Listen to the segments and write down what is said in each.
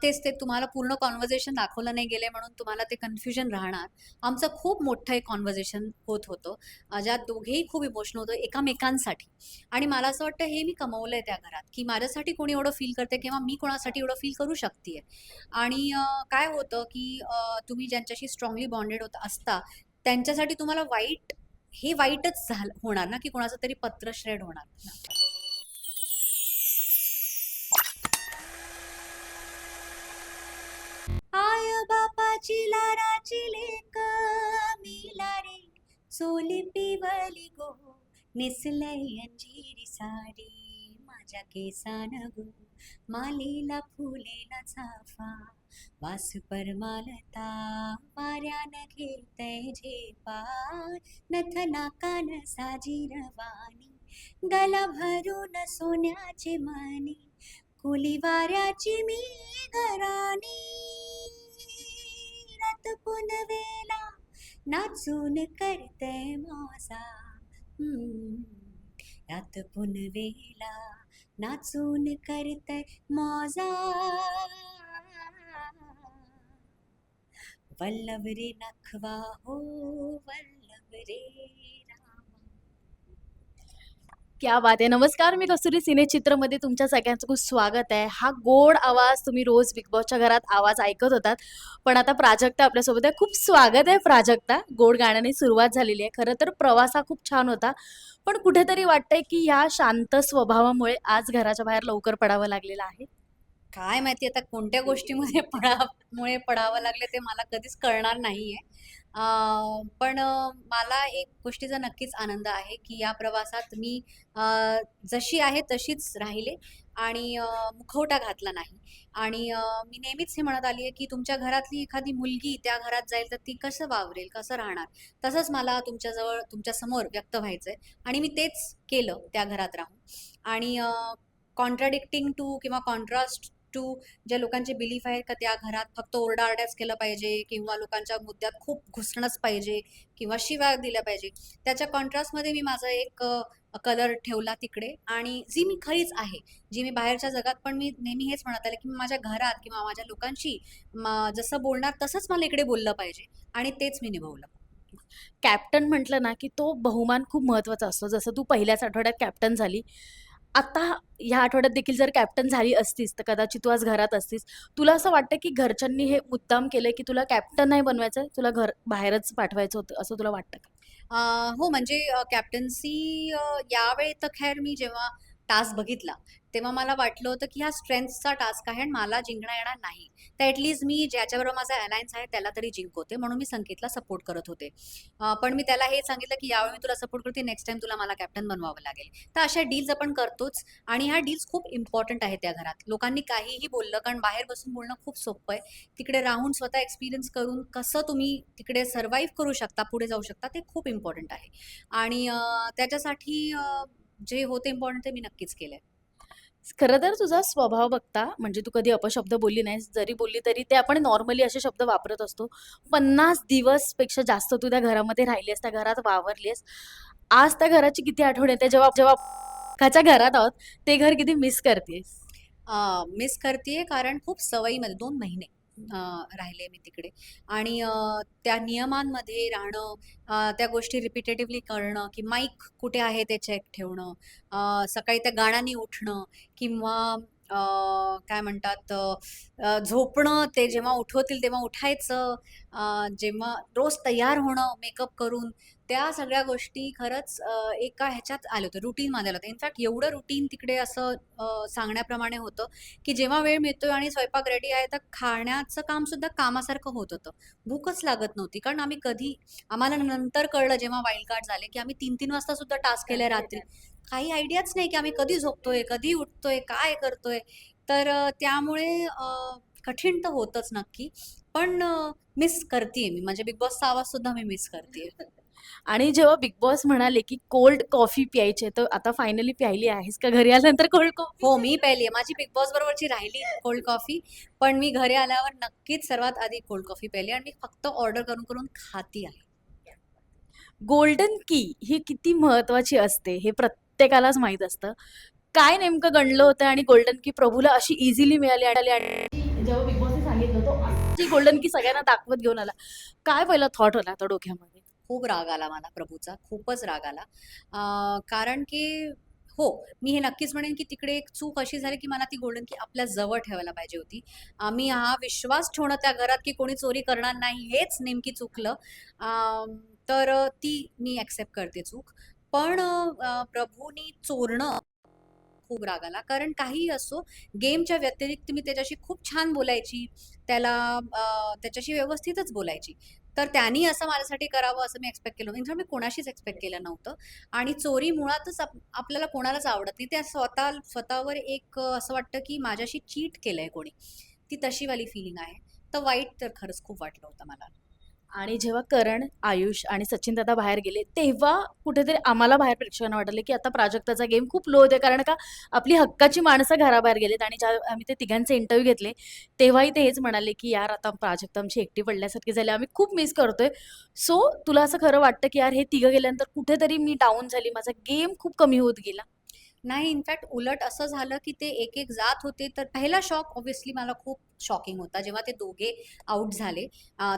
तेच ते तुम्हाला पूर्ण कॉन्व्हर्सेशन दाखवलं नाही गेले म्हणून तुम्हाला ते कन्फ्युजन राहणार. आमचं खूप मोठं एक कॉन्व्हर्सेशन होत होतं, ज्यात दोघेही खूप इमोशनल होतो एकमेकांसाठी. आणि मला असं वाटतं हे मी कमवलंय त्या घरात, की माझ्यासाठी कोणी एवढं फील करते किंवा मी कोणासाठी एवढं फील करू शकते. आणि काय होतं की तुम्ही ज्यांच्याशी स्ट्रॉंगली बॉन्डेड होत असता त्यांच्यासाठी तुम्हाला हे वाईटच झालं होणार ना, की कोणाचं तरी पत्र श्रेड होणार. आय बापाची लाडाची लेक मिला रे, चोली पिवली गो, नेसलय अंजिरी साडी, माझ्या केसान गो, मालीला फुलेला चाफा, वास परमालता, वाऱ्यानं घेतय झेपा, नथना कान साजी रवानी, गला भरून सोन्याची मणी, कुली वाऱ्याची मी घराणी, रत पुनवेला नाचून करते मौजा, रात पुनवेला नाचून करते मौजा, वल्लभ रे नखवा हो, वल्लभ रे रामा. क्या बात आहे. नमस्कार, मी कस्तुरी सिनेचित्रमध्ये तुमच्या सगळ्यांचं खूप स्वागत आहे. हा गोड आवाज तुम्ही रोज बिग बॉसच्या घरात आवाज ऐकत होतात, पण आता प्राजक्ता आपल्यासोबत आहे. खूप स्वागत आहे प्राजक्ता. गोड गाण्याने सुरुवात झालेली आहे. खरं तर प्रवास हा खूप छान होता, पण कुठेतरी वाटतंय की या शांत स्वभावामुळे आज घराच्या बाहेर लवकर पडावं लागलेलं आहे. काय माहिती आता कोणत्या गोष्टीमध्ये पडावं लागले ते मला कधीच कळणार नाहीये. पण मला एक गोष्टीचा नक्कीच आनंद आहे की या प्रवासात मी जशी आहे तशीच राहिले आणि मुखवटा घातला नाही. आणि मी नेहमीच हे म्हणत आली आहे की तुमच्या घरातली एखादी मुलगी त्या घरात जाईल तर ती कसं वावरेल, कसं राहणार, तसंच मला तुमच्याजवळ तुमच्यासमोर व्यक्त व्हायचंय आणि मी तेच केलं त्या घरात राहून. आणि कॉन्ट्राडिक्टिंग टू किंवा कॉन्ट्रास्ट टू ज्या लोकांचे बिलीफ आहेत का त्या घरात फक्त ओरडाआरड्याच केलं पाहिजे किंवा लोकांच्या मुद्द्यात खूप घुसणंच पाहिजे किंवा शिव्या दिल्या पाहिजे, त्याच्या कॉन्ट्रास्टमध्ये मी माझा एक कलर ठेवला तिकडे. आणि जी मी खरीच आहे, जी मी बाहेरच्या जगात पण मी नेहमी हेच म्हणत आले की मी माझ्या घरात किंवा माझ्या लोकांशी जसं बोलणार तसंच मला इकडे बोललं पाहिजे आणि तेच मी निभवलं. कॅप्टन म्हटलं ना की तो बहुमान खूप महत्त्वाचा असतो. जसं तू पहिल्याच आठवड्यात कॅप्टन झाली. आता ह्या आठवड्यात देखील जर कॅप्टन झाली असतीस, तर कदाचित तू आज घरात असतीस. तुला असं वाटतं की घरच्यांनी हे मुद्दाम केलंय की तुला कॅप्टन नाही बनवायचंय, तुला बाहेरच पाठवायचं होतं, असं तुला वाटतं का? हो, म्हणजे कॅप्टन्सी यावेळी तर खैर मी जेव्हा टास्क बघितला, तेव्हा मला वाटलं होतं की हा स्ट्रेंथचा टास्क आहे आणि मला जिंकणं येणार नाही. तर ॲटलीस्ट मी ज्याच्याबरोबर माझा अलायन्स आहे त्याला तरी जिंकवते, म्हणून मी संकेतला सपोर्ट करत होते. पण मी त्याला हे सांगितलं की यावेळी मी तुला सपोर्ट करते, नेक्स्ट टाईम तुला मला कॅप्टन बनवावं लागेल. तर अशा डील्स आपण करतोच आणि ह्या डील्स खूप इम्पॉर्टंट आहेत त्या घरात. लोकांनी काहीही बोललं, कारण बाहेर बसून बोलणं खूप सोपं आहे. तिकडे राहून स्वतः एक्सपिरियन्स करून कसं तुम्ही तिकडे सर्व्हाइव्ह करू शकता, पुढे जाऊ शकता, ते खूप इम्पॉर्टंट आहे. आणि त्याच्यासाठी जे होते इम्पॉर्टंट ते मी नक्कीच केलंय. खरं तर तुझा स्वभाव बघता म्हणजे तू कधी अपशब्द बोलली नाहीस. जरी बोलली तरी ते आपण नॉर्मली असे शब्द वापरत असतो. 50 दिवसपेक्षा जास्त तू त्या घरामध्ये राहिलीस, त्या घरात वावरलीस. आज त्या घराची किती आठवण येते जेव्हा जेव्हा काच्या घरात आहोत, ते घर किती मिस करतेस? मिस करतीये कारण खूप सवयीमध्ये 2 महिने राहिले मी तिकडे. आणि त्या नियमांमध्ये राहणं, त्या गोष्टी रिपिटेटिव्हली करणं, की माईक कुठे आहे ते चेक ठेवणं, सकाळी त्या गाण्याने उठणं किंवा काय म्हणतात, झोपणं, ते जेव्हा उठवतील तेव्हा उठायचं, जेव्हा रोज तयार होणं मेकअप करून, त्या सगळ्या गोष्टी खरंच एका ह्याच्यात आले होते, रुटीनमध्ये आलं होतं. इनफॅक्ट एवढं रुटीन तिकडे असं सांगण्याप्रमाणे होतं की जेव्हा वेळ मिळतोय आणि स्वयंपाक रेडी आहे तर खाण्याचं काम सुद्धा कामासारखं होत होतं. भूकच लागत नव्हती, कारण आम्हाला नंतर कळलं जेव्हा वाईल्ड कार्ड झाले की आम्ही 3-3 वाजता सुद्धा टास्क केले रात्री. काही आयडियाच नाही की आम्ही कधी झोपतोय, कधी उठतोय, काय करतोय. तर त्यामुळे कठीण तर होतच नक्की. पण मिस करतेय मी, म्हणजे बिग बॉसचा आवाज सुद्धा मी मिस करतेय. आणि जेव्हा बिग बॉस म्हणाले, की कोल्ड कॉफी प्यायची आहे, तर आता फायनली प्यायली आहेस का घरी आल्यानंतर कोल्ड कॉफी? हो, मी प्यायली आहे. माझी बिग बॉस बरोबरची राहिली कोल्ड कॉफी. पण मी घरी आल्यावर नक्कीच सर्वात आधी कोल्ड कॉफी प्यायली आणि मी फक्त ऑर्डर करून करून खाती आहे. गोल्डन की ही किती महत्वाची असते हे प्रत्येकालाच माहीत असतं. काय नेमकं गणलं होतं आणि गोल्डन की प्रभूला अशी इझिली मिळाली आणि जेव्हा बिग बॉसने सांगितलं तो अशी गोल्डन की सगळ्यांना दाखवत घेऊन आला, काय पहिला थॉट होता आता डोक्यामध्ये? खूप राग आला मला प्रभूचा, खूपच राग आला. कारण की हो, मी हे नक्कीच म्हणेन की तिकडे एक चूक अशी झाली की मला ती गोल्डन की आपल्या जवळ ठेवायला पाहिजे होती. आम्ही हा विश्वास ठेवणं त्या घरात की कोणी चोरी करणार नाही हेच नेमकी चुकलं. तर ती मी ॲक्सेप्ट करते चूक. पण प्रभूनी चोरणं खूप राग आला. कारण काहीही असो, गेमच्या व्यतिरिक्त मी त्याच्याशी खूप छान बोलायची. त्याला त्याच्याशी व्यवस्थितच बोलायची. तर त्यानी असं माझ्यासाठी करावं असं मी एक्स्पेक्ट केलं नव्हतं. इनफॅक्ट मी कोणाशीच एक्स्पेक्ट केलं नव्हतं. आणि चोरी मुळातच आपल्याला कोणालाच आवडत नाही. त्या स्वतःवर एक असं वाटतं की माझ्याशी चीट केलंय कोणी. ती तशीवाली फीलिंग आहे. तर वाईट तर खरंच खूप वाटलं होतं मला. आणि जेव्हा करण, आयुष आणि सचिन दादा बाहेर गेले, तेव्हा कुठेतरी आम्हाला बाहेर प्रेक्षकांना वाटलं, की आता प्राजक्ताचा गेम खूप लो होतोय. कारण का आपली हक्काची माणसं घराबाहेर गेलेत आणि जेव्हा आम्ही ते तिघांचे इंटरव्ह्यू घेतले, तेव्हाही ते हेच म्हणाले, की "यार आता प्राजक्ता आमची एकटी पडल्यासारखी झाली. आम्ही खूप मिस करतोय." सो तुला असं खरं वाटतं, की यार हे तिघं गेल्यानंतर कुठेतरी मी डाऊन झाली, माझा गेम खूप कमी होत गेला? नाही, इनफॅक्ट उलट असं झालं, की ते एक-एक जात होते, तर पहिला शॉक ऑब्व्हियसली मला खूप शॉकिंग होता. जेव्हा ते दोघे आउट झाले.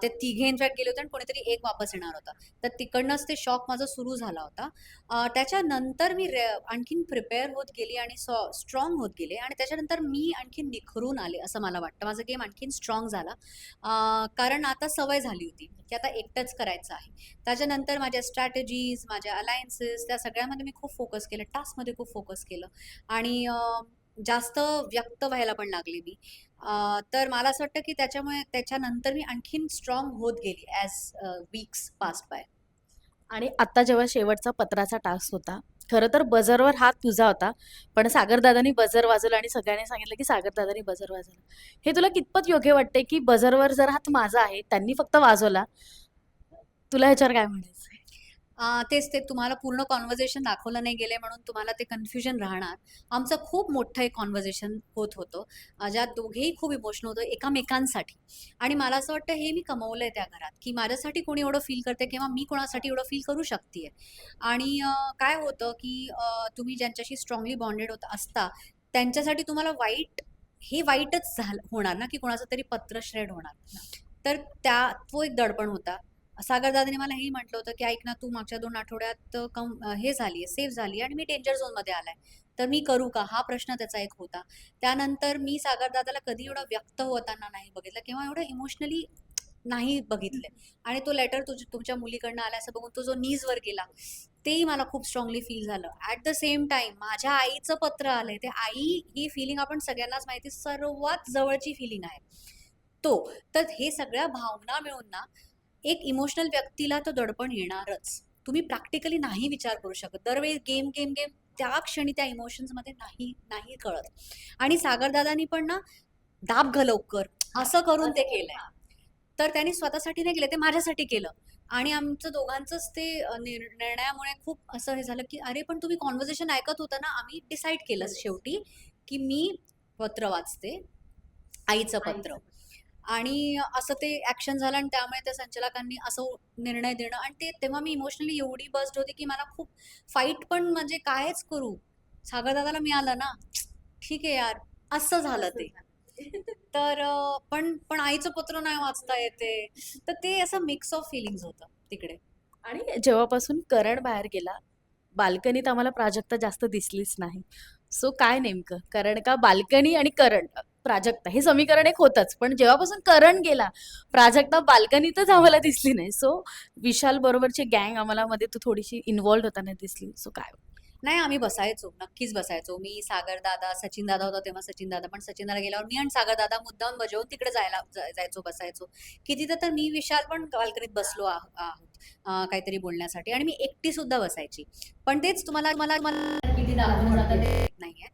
ते तिघे इनफॅक्ट गेले होते आणि कोणीतरी एक वापस येणार होता. तर तिकडनंच ते शॉक माझा सुरू झाला होता. त्याच्यानंतर मी आणखीन प्रिपेअर होत गेली आणि स्ट्राँग होत गेले आणि त्याच्यानंतर मी आणखीन निखरून आले, असं मला वाटतं. माझा गेम आणखीन स्ट्राँग झाला. कारण आता सवय झाली होती, की आता एकटंच करायचं आहे. त्याच्यानंतर माझ्या स्ट्रॅटेजीज, माझ्या अलायन्सेस त्या सगळ्यामध्ये मी खूप फोकस केलं. टास्कमध्ये खूप फोकस केलं आणि जास्त व्यक्त व्हायला पण लागले मी. तर मला असं वाटतं, की त्याच्यामुळे त्याच्यानंतर मी आणखीन स्ट्राँग होत गेली ॲज वीक्स पास्ड बाय. आणि आता जेव्हा शेवटचा पत्राचा टास्क होता, खरं तर बझरवर हात तुझा होता, पण सागरदादांनी बझर वाजवलं आणि सगळ्यांनी सांगितलं, की सागरदादांनी बझर वाजवलं. हे तुला कितपत योग्य वाटतंय, की बझरवर जर हात माझा आहे, त्यांनी फक्त वाजवला. तुला ह्याच्यावर काय म्हणायचंय? तेच ते तुम्हाला पूर्ण कॉन्व्हर्सेशन दाखवलं नाही गेले म्हणून तुम्हाला ते कन्फ्युजन राहणार. आमचं खूप मोठं एक कॉन्व्हर्सेशन होत होतं. ज्यात दोघेही खूप इमोशनल होतो एकमेकांसाठी. आणि मला असं वाटतं हे मी कमवलंय त्या घरात, की माझ्यासाठी कोणी एवढं फील करते किंवा मी कोणासाठी एवढं फील करू शकतेय. आणि काय होतं, की तुम्ही ज्यांच्याशी स्ट्राँगली बॉन्डेड असता, त्यांच्यासाठी तुम्हाला हे वाईटच होणार ना, की कोणाचं तरी पत्र श्रेड होणार. तर तो एक दडपण होता. सागरदादांनी मला हेही म्हटलं होतं, की "ऐक ना, तू मागच्या 2 आठवड्यात हे झाली आहे, सेफ झाली आहे आणि मी डेंजर झोनमध्ये आलाय. तर मी करू का?" हा प्रश्न त्याचा एक होता. त्यानंतर मी सागरदादाला कधी एवढं व्यक्त होताना नाही बघितलं किंवा एवढं इमोशनली नाही बघितले. आणि तो लेटर तुमच्या मुलीकडनं आला असं बघून तो जो नीजवर गेला, तेही मला खूप स्ट्राँगली फील झालं. ॲट द सेम टाईम माझ्या आईचं पत्र आलंय. ते आई ही फीलिंग आपण सगळ्यांनाच माहिती सर्वात जवळची फीलिंग आहे. तो. तर हे सगळ्या भावना मिळून ना, एक इमोशनल व्यक्तीला तो दडपण येणारच. तुम्ही प्रॅक्टिकली नाही विचार करू शकत. दरवेळी गेम, गेम, गेम त्या क्षणी त्या इमोशन्समध्ये नाही नाही कळत. आणि सागरदादांनी पण ना, "दाब गं लवकर" असं करून ते केलंय. तर त्यांनी स्वतःसाठी नाही केलं, ते माझ्यासाठी केलं. आणि आमचं दोघांचंच ते निर्णयामुळे खूप असं हे झालं, की "अरे, पण तुम्ही कन्व्हर्सेशन ऐकत होता ना?" आम्ही डिसाईड केलं शेवटी, की मी पत्र वाचते, आईचं पत्र. आणि असं ते ॲक्शन झालं आणि त्यामुळे त्या संचालकांनी असं निर्णय देणं आणि तेव्हा मी इमोशनली एवढी बस्ड होते, की मला खूप फाईट पण म्हणजे कायच करू? सागरदादाला मिळालं ना, ठीक आहे यार, असं झालं ते. तर पण आईचं पत्र नाही वाचता येते. तर ते असं मिक्स ऑफ फीलिंग्ज होतं तिकडे. आणि जेव्हापासून करण बाहेर गेला, बाल्कनीत आम्हाला प्राजक्ता जास्त दिसलीच नाही. सो काय नेमकं? कारण का बाल्कनी आणि करण, प्राजक्ता हे समीकरण एक होतंच. पण जेव्हापासून करण गेला, प्राजक्ता बाल्कनीतच आम्हाला दिसली नाही. सो विशाल बरोबरची गँग आम्हाला मध्ये तू थोडीशी इन्व्हॉल्व्ड होताना दिसली. सो काय? नाही, आम्ही बसायचो. नक्कीच बसायचो. मी, सागरदादा, सचिनदादा होता तेव्हा सचिनदादा, पण सचिनदादा गेल्यावर मी आणि सागरदादा मुद्दाम बजावून तिकडे जायचो, बसायचो. कितीदा तर मी, विशाल पण बाल्कनीत बसलो आहोत काहीतरी बोलण्यासाठी आणि मी एकटी सुद्धा बसायची. पण तेच तुम्हाला मला मला किती दाखवून जातं ते माहित नाहीये.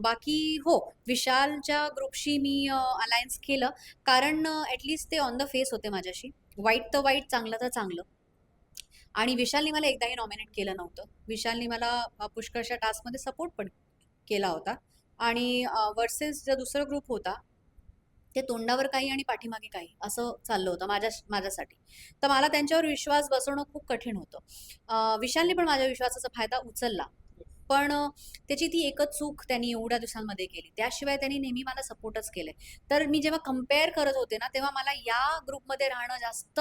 बाकी हो, विशालच्या ग्रुपशी मी अलायन्स केलं कारण ते ऑन द फेस होते माझ्याशी. वाईट तर वाईट, चांगलं तर चांगलं. आणि विशालनी मला एकदाही नॉमिनेट केलं नव्हतं. विशालनी मला पुष्कळशा टास्कमध्ये सपोर्ट पण केला होता आणि वर्सेस जो दुसरा ग्रुप होता, ते तोंडावर काही आणि पाठीमागे काही असं चाललं होतं माझ्यासाठी. तर मला त्यांच्यावर विश्वास बसवणं खूप कठीण होतं. विशालनी पण माझ्या विश्वासाचा फायदा उचलला. पण त्याची ती एकच चूक त्यांनी एवढ्या दिवसांमध्ये केली. त्याशिवाय त्यांनी नेहमी मला सपोर्टच केलंय. तर मी जेव्हा कंपेअर करत होते ना, तेव्हा मला या ग्रुपमध्ये राहणं जास्त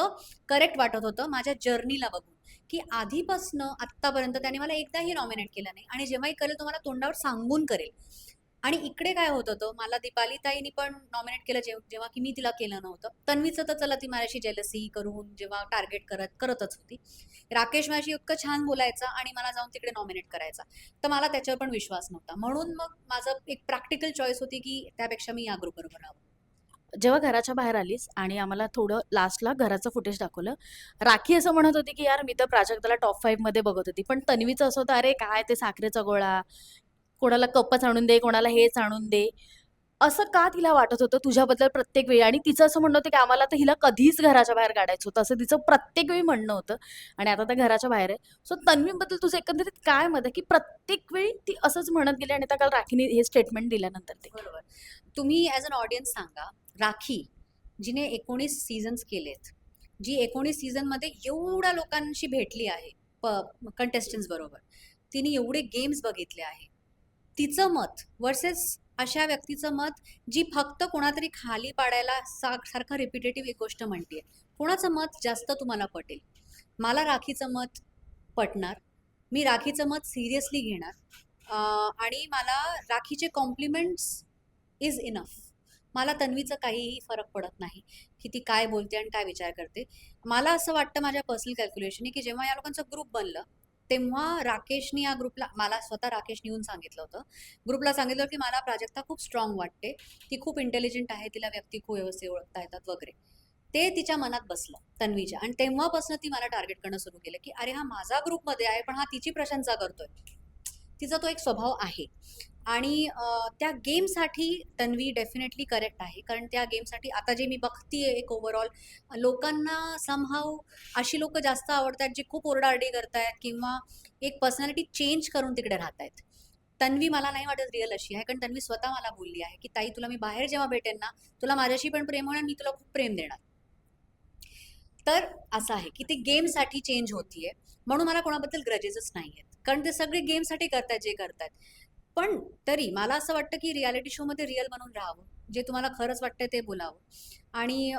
करेक्ट वाटत होतं माझ्या जर्नीला बघून, की आधीपासनं आत्तापर्यंत त्याने मला एकदाही नॉमिनेट केलं नाही आणि जेव्हाही करेल तो मला तोंडावर सांगून करेल. आणि इकडे काय होत होतं, मला दीपाली ताईनी पण नॉमिनेट केलं जेव्हा की मी तिला केलं नव्हतं. तन्वीचं तर चला ती माझ्याशी जेलसी करून जेव्हा टार्गेट करतच होती. राकेश माझ्याशी इतकं छान बोलायचा आणि मला जाऊन तिकडे नॉमिनेट करायचा. तर मला त्याच्यावर पण विश्वास नव्हता. म्हणून मग माझं एक प्रॅक्टिकल चॉईस होती, की त्यापेक्षा मी या ग्रुपबरोबर राहावं. जेव्हा घराच्या बाहेर आलीस आणि आम्हाला थोडं लास्टला घराचं फुटेज दाखवलं, राखी असं म्हणत होती, की "यार मी तर प्राजक्ताला टॉप 5 मध्ये बघत होती." पण तन्वीचं असं होतं, "अरे काय ते साखरेचा गोळा, कोणाला कपच आणून दे, कोणाला हेच आणून दे." असं का तिला वाटत होतं तुझ्याबद्दल प्रत्येक वेळी? आणि तिचं असं म्हणणं होतं, की आम्हाला तर हिला कधीच घराच्या बाहेर काढायचं होतं, असं तिचं प्रत्येक वेळी म्हणणं होतं. आणि आता तर घराच्या बाहेर आहे. सो तन्वीबद्दल तुझं एकंदरीत काय मत आहे, की प्रत्येक वेळी ती असंच म्हणत गेली आणि आता काल राखीने हे स्टेटमेंट दिल्यानंतर देखील? बरोबर. तुम्ही ॲज अन ऑडियन्स सांगा, राखी जिने 19 सीझन्स केलेत, जी 19 सीझनमध्ये एवढ्या लोकांशी भेटली आहे, कंटेस्टंट्स बरोबर. तिने एवढे गेम्स बघितले आहे. तिचं मत वर्सेस अशा व्यक्तीचं मत, जी फक्त कोणातरी खाली पाडायला सारखं रिपिटेटिव्ह एक गोष्ट म्हणतेय. कोणाचं मत जास्त तुम्हाला पटेल? मला राखीचं मत पटणार. मी राखीचं मत सिरियसली घेणार. आणि मला राखीचे कॉम्प्लिमेंट्स इज इनफ. मला तन्वीचं काहीही फरक पडत नाही, की ती काय बोलते आणि काय विचार करते. मला असं वाटतं माझ्या पर्सनल कॅल्क्युलेशनने, की जेव्हा या लोकांचं ग्रुप बनलं, तेव्हा राकेशनी या ग्रुपला मला स्वतः राकेशनी येऊन सांगितलं होतं. ग्रुपला सांगितलं, की मला प्राजक्ता खूप स्ट्रॉंग वाटते. ती खूप इंटेलिजंट आहे, तिला व्यक्ती खूप व्यवस्थित ओळखता येतात वगैरे. ते तिच्या मनात बसलं तन्वीच्या आणि तेव्हापासून ती मला टार्गेट करणं सुरू केलं, की अरे हा माझा ग्रुपमध्ये आहे, पण हा तिची प्रशंसा करतोय. तिचा तो एक स्वभाव आहे. आणि त्या गेमसाठी तन्वी डेफिनेटली करेक्ट आहे. कारण त्या गेमसाठी आता जे मी बघतीये एक ओव्हरऑल लोकांना समहाऊ अशी लोकं जास्त आवडतात, जी खूप ओरडाआरडी करतायत किंवा एक पर्सनॅलिटी चेंज करून तिकडे राहतायत. तन्वी मला नाही वाटत रिअल अशी आहे. कारण तन्वी स्वतः मला बोलली आहे, की "ताई तुला मी बाहेर जेव्हा भेटेन ना, तुला माझ्याशी पण प्रेम होईल आणि मी तुला खूप प्रेम देणार." तर असं आहे, की ती गेमसाठी चेंज होतीये. म्हणून मला कोणाबद्दल ग्रजेसच नाहीयेत. कारण ते सगळे गेमसाठी करतायत जे करतायत. पण तरी मला असं वाटतं, की रियालिटी शोमध्ये रिअल बनून राहावं. जे तुम्हाला खरंच वाटतंय ते बोलावं. आणि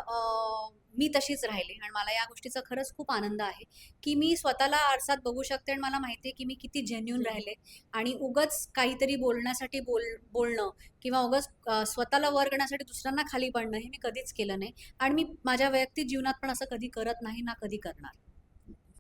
मी तशीच राहिले आणि मला या गोष्टीचा खरंच खूप आनंद आहे, की मी स्वतःला आरसात बघू शकते आणि मला माहिती आहे, की मी किती जेन्युइन राहिले आणि उगाच काहीतरी बोलण्यासाठी बोलणं किंवा उगाच स्वतःला वर करण्यासाठी दुसऱ्यांना खाली पाडणं हे मी कधीच केलं नाही आणि मी माझ्या वैयक्तिक जीवनात पण असं कधी करत नाही ना कधी करणार.